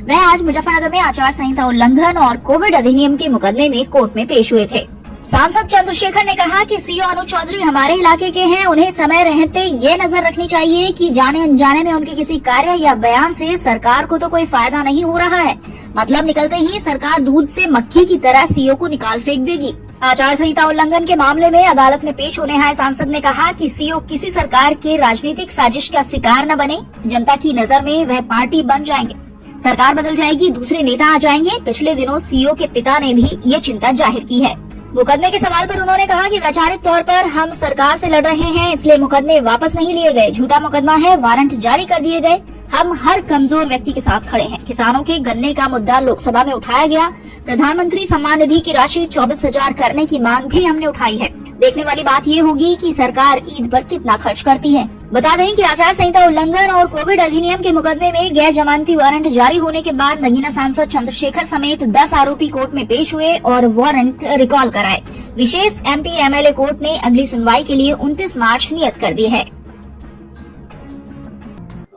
वह आज मुजफ्फरनगर में आचार संहिता उल्लंघन और कोविड अधिनियम के मुकदमे में कोर्ट में पेश हुए थे। सांसद चंद्रशेखर ने कहा कि सीओ अनुज चौधरी हमारे इलाके के हैं, उन्हें समय रहते ये नजर रखनी चाहिए कि जाने अनजाने में उनके किसी कार्य या बयान से सरकार को तो कोई फायदा नहीं हो रहा है। मतलब निकलते ही सरकार दूध से मक्खी की तरह सीओ को निकाल फेंक देगी। आचार संहिता उल्लंघन के मामले में अदालत में पेश होने आए सांसद ने कहा कि सीओ किसी सरकार के राजनीतिक साजिश का शिकार न बने। जनता की नजर में वह पार्टी बन जाएंगे, सरकार बदल जाएगी, दूसरे नेता आ जाएंगे। पिछले दिनों सीओ के पिता ने भी ये चिंता जाहिर की है। मुकदमे के सवाल पर उन्होंने कहा कि वैचारिक तौर पर हम सरकार से लड़ रहे हैं, इसलिए मुकदमे वापस नहीं लिए गए। झूठा मुकदमा है, वारंट जारी कर दिए गए। हम हर कमजोर व्यक्ति के साथ खड़े हैं। किसानों के गन्ने का मुद्दा लोकसभा में उठाया गया। प्रधानमंत्री सम्मान निधि की राशि 24,000 करने की मांग भी हमने उठाई है। देखने वाली बात ये होगी कि सरकार ईद पर कितना खर्च करती है। बता दें कि आचार संहिता उल्लंघन और कोविड अधिनियम के मुकदमे में गैर जमानती वारंट जारी होने के बाद नगीना सांसद चंद्रशेखर समेत 10 आरोपी कोर्ट में पेश हुए और वारंट रिकॉल कराए। विशेष MP MLA कोर्ट ने अगली सुनवाई के लिए 29 मार्च नियत कर दी है।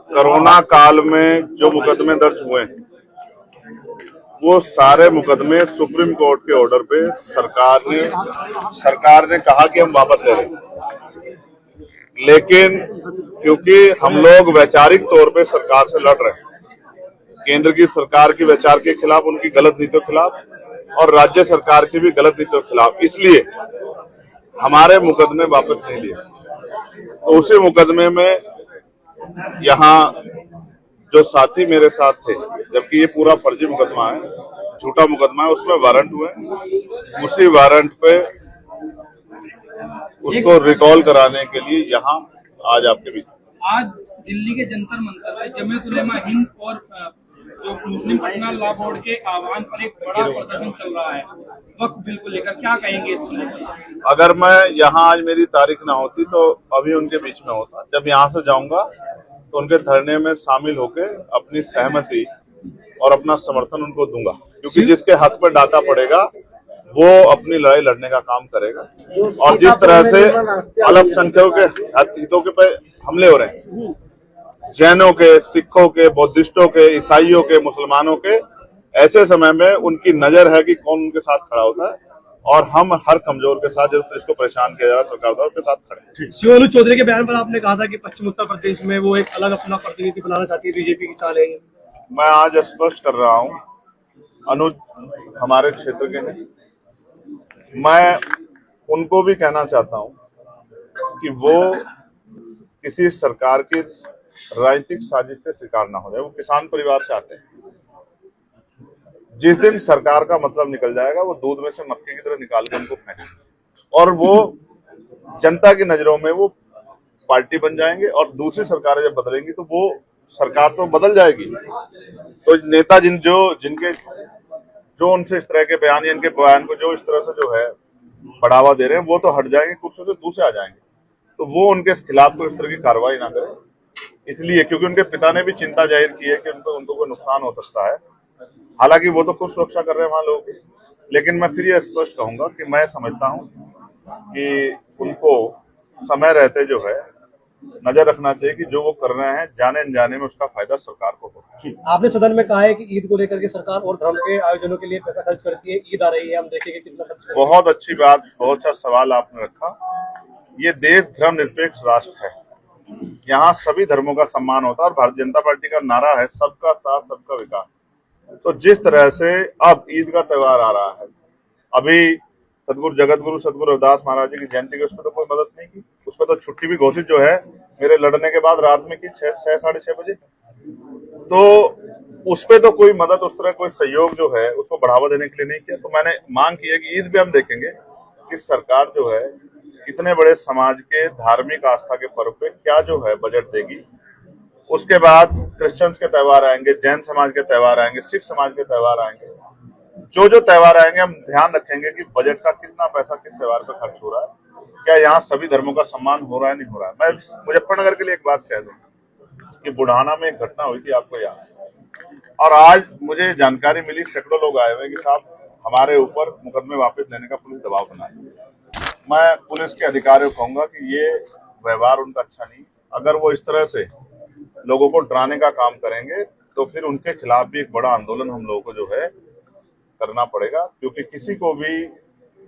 कोरोना काल में जो मुकदमे दर्ज हुए वो सारे मुकदमे सुप्रीम कोर्ट के ऑर्डर पे सरकार ने कहा कि हम वापस ले रहे हैं। लेकिन क्योंकि हम लोग वैचारिक तौर पे सरकार से लड़ रहे हैं, केंद्र की सरकार की वैचार के खिलाफ, उनकी गलत नीतियों के खिलाफ और राज्य सरकार की भी गलत नीतियों के खिलाफ, इसलिए हमारे मुकदमे वापस नहीं लिए। तो उसी मुकदमे में यहाँ जो साथी मेरे साथ थे, जबकि ये पूरा फर्जी मुकदमा है, झूठा मुकदमा है, उसमें वारंट हुए। उसी वारंट पे उसको रिकॉल कराने के लिए यहाँ आज आपके बीच आज दिल्ली के जंतर मंतर से जमीयत उलेमा हिंद और जो मुस्लिम पर्सनल लॉ बोर्ड के आह्वान पर एक बड़ा प्रदर्शन चल रहा है वक्फ बिल को लेकर, क्या कहेंगे इस लेकर? अगर मैं यहाँ आज मेरी तारीख ना होती तो अभी उनके बीच में होता। जब यहाँ से जाऊंगा तो उनके धरने में शामिल होकर अपनी सहमति और अपना समर्थन उनको दूंगा, क्योंकि जिसके हक पर डाका पड़ेगा वो अपनी लड़ाई लड़ने का काम करेगा। और जिस तरह से अल्पसंख्यकों के हितों के पे हमले हो रहे हैं, जैनों के, सिखों के, बौद्धिस्टों के, ईसाइयों के, मुसलमानों के, ऐसे समय में उनकी नजर है कि कौन उनके साथ खड़ा होता है और हम हर कमजोर के साथ, जिसको परेशान किया जा रहा है सरकार द्वारा, उसके साथ खड़े हैं। सीओ अनुज चौधरी के बयान पर आपने कहा था कि पश्चिम उत्तर प्रदेश में वो एक अलग अपना प्रतिनिधि बनाना चाहती है, बीजेपी की चाल है। मैं आज स्पष्ट कर रहा हूँ, अनुज हमारे क्षेत्र के नहीं। मैं उनको भी कहना चाहता हूँ कि वो किसी सरकार की राजनीतिक साजिश के शिकार ना हो जाए। वो किसान परिवार से आते हैं। जिस दिन सरकार का मतलब निकल जाएगा, वो दूध में से मक्खी की तरह निकाल के उनको फेंकेंगे और वो जनता की नजरों में वो पार्टी बन जाएंगे। और दूसरी सरकारें जब बदलेंगी तो वो सरकार तो बदल जाएगी। तो नेता जिनके उनसे इस तरह के बयान या इनके बयान को जो इस तरह से जो है बढ़ावा दे रहे हैं, वो तो हट जाएंगे, कुर्सियों से दूसरे आ जाएंगे। तो वो उनके खिलाफ कोई इस तरह की कार्रवाई ना करे, इसलिए क्योंकि उनके पिता ने भी चिंता जाहिर की है कि उनको कोई नुकसान हो सकता है। हालांकि वो तो खुद सुरक्षा कर रहे हैं वहां लोगों की, लेकिन मैं फिर ये स्पष्ट कहूंगा कि मैं समझता हूं कि उनको समय रहते जो है नजर रखना चाहिए कि जो वो कर रहे हैं जाने अनजाने में उसका फायदा सरकार को हो। आपने सदन में कहा है कि ईद को लेकर के सरकार और धर्म के आयोजनों के लिए पैसा खर्च करती है। ईद आ रही है, हम देखेंगे कितना खर्च करती है। बहुत अच्छी बात, बहुत अच्छा सवाल आपने रखा। ये देश धर्मनिरपेक्ष राष्ट्र है, यहाँ सभी धर्मों का सम्मान होता है और भारतीय जनता पार्टी का नारा है सबका साथ सबका विकास। तो जिस तरह से अब ईद का त्योहार आ रहा है, अभी जगतगुरु सदगुरु रविदास महाराज जी की जयंती की उसमें तो कोई मदद नहीं की, उसमें तो छुट्टी भी घोषित जो है मेरे लड़ने के बाद रात में की 6 साढ़े 6 बजे। तो उसपे तो कोई मदद, उस तरह कोई सहयोग जो है उसको बढ़ावा देने के लिए नहीं किया। तो मैंने मांग की है कि ईद पे हम देखेंगे कि सरकार जो है इतने बड़े समाज के धार्मिक आस्था के पर्व पे क्या जो है बजट देगी। उसके बाद क्रिश्चियंस के त्योहार आएंगे, जैन समाज के त्योहार आएंगे, सिख समाज के त्योहार आएंगे। जो त्योहार आएंगे हम ध्यान रखेंगे कि बजट का कितना पैसा किस त्योहार पे खर्च हो रहा है, क्या यहाँ सभी धर्मों का सम्मान हो रहा है, नहीं हो रहा है। मैं मुजफ्फरनगर के लिए एक बात कह दूं कि बुढ़ाना में एक घटना हुई थी, आपको याद है, और आज मुझे जानकारी मिली सैकड़ों लोग आए हुए कि साहब हमारे ऊपर मुकदमे वापस लेने का पुलिस दबाव बना है। मैं पुलिस के अधिकारियों को कहूंगा कि ये व्यवहार उनका अच्छा नहीं। अगर वो इस तरह से लोगों को डराने का काम करेंगे तो फिर उनके खिलाफ भी एक बड़ा आंदोलन हम लोगों को जो है करना पड़ेगा, क्योंकि किसी को भी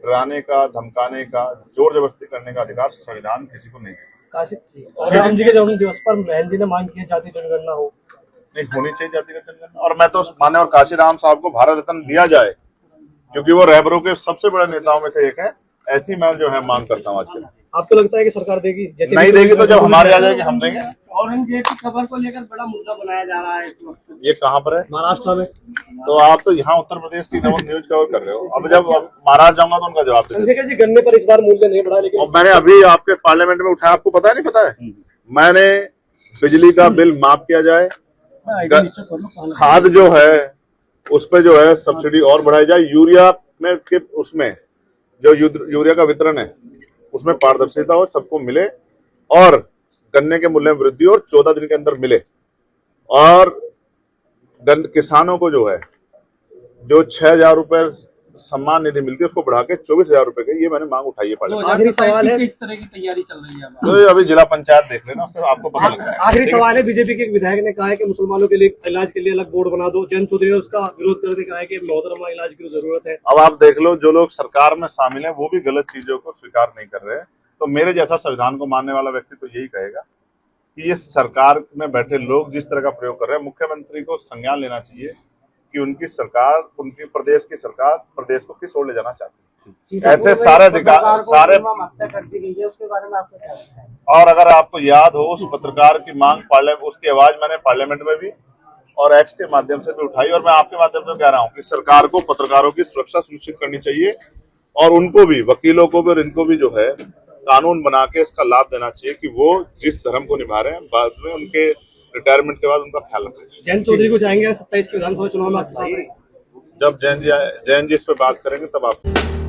डराने का, धमकाने का, जोर जबरदस्ती करने का अधिकार संविधान किसी को नहीं देता। काशी राम जी के जन्म दिवस पर बहन जी ने मांग की है जाति जनगणना हो, नहीं होनी चाहिए जातिगत जनगणना। और मैं तो माननीय काशीराम साहब को भारत रत्न दिया जाए, क्योंकि वो रहबरों के सबसे बड़े नेताओं में से एक है। ऐसी मैं जो है मांग करता हूँ आज के। आपको लगता है कि सरकार देगी? जैसे नहीं देगी तो जब हमारे आ जाएगी हम देंगे। औरंगजेब की खबर को लेकर बड़ा मुद्दा बनाया जा रहा है इस वक्त। ये कहाँ पर है? महाराष्ट्र में। तो आप तो यहाँ उत्तर प्रदेश की न्यूज कवर कर रहे हो। अब जब महाराष्ट्र जाऊंगा तो उनका जवाब दे। जी गन्ने पर इस बार मूल्य नहीं बढ़ा, लेकिन मैंने अभी आपके पार्लियामेंट में उठाया, आपको पता नहीं पता है? मैंने बिजली का बिल माफ किया जाए, खाद जो है उस पे जो है सब्सिडी और बढ़ाई जाए, यूरिया में के उसमें जो यूरिया का वितरण है उसमें पारदर्शिता हो, सबको मिले, और गन्ने के मूल्य में वृद्धि और 14 दिन के अंदर मिले, और किसानों को जो है जो 6,000 रुपए सम्मान निधि मिलती है उसको बढ़ा के 24,000 रुपए की, ये मैंने मांग उठाई है पार्लियामेंट। आखिरी सवाल है, किस तरह की तैयारी चल रही है? तो अभी जिला पंचायत देख लेना, उससे आपको पता लगता है। आखिरी सवाल है, बीजेपी के एक विधायक ने कहा है कि मुसलमानों के लिए इलाज के लिए अलग बोर्ड बना दो। जयंत चौधरी ने उसका विरोध करके कहा है कि मोहतरमा इलाज की जरूरत है। अब आप देख लो, जो लोग सरकार में शामिल हैं वो भी गलत चीजों को स्वीकार नहीं कर रहे हैं। तो मेरे जैसा संविधान को मानने वाला व्यक्ति तो यही कहेगा कि ये सरकार में बैठे लोग जिस तरह का प्रयोग कर रहे हैं, मुख्यमंत्री को संज्ञान लेना चाहिए कि उनकी सरकार, उनकी प्रदेश की सरकार प्रदेश को किस ओर ले जाना चाहती है। ऐसे सारे अधिकार सारे कर दी गई है, उसके बारे में आपको क्या लगता है? और अगर आपको याद हो, उस पत्रकार की मांग पार्लियामेंट, उसकी आवाज मैंने पार्लियामेंट में भी और एक्स के माध्यम से भी उठाई, और मैं आपके माध्यम से कह रहा हूं कि सरकार को पत्रकारों की सुरक्षा सुनिश्चित करनी चाहिए, और उनको भी, वकीलों को भी और इनको भी जो है कानून बना के इसका लाभ देना चाहिए कि वो जिस धर्म को निभा रहे हैं बाद में उनके रिटायरमेंट के बाद उनका ख्याल रखें। जयंत चौधरी को चाहेंगे 27 के विधानसभा चुनाव में आपके साथ? जब जैन जी इस पे बात करेंगे तब आप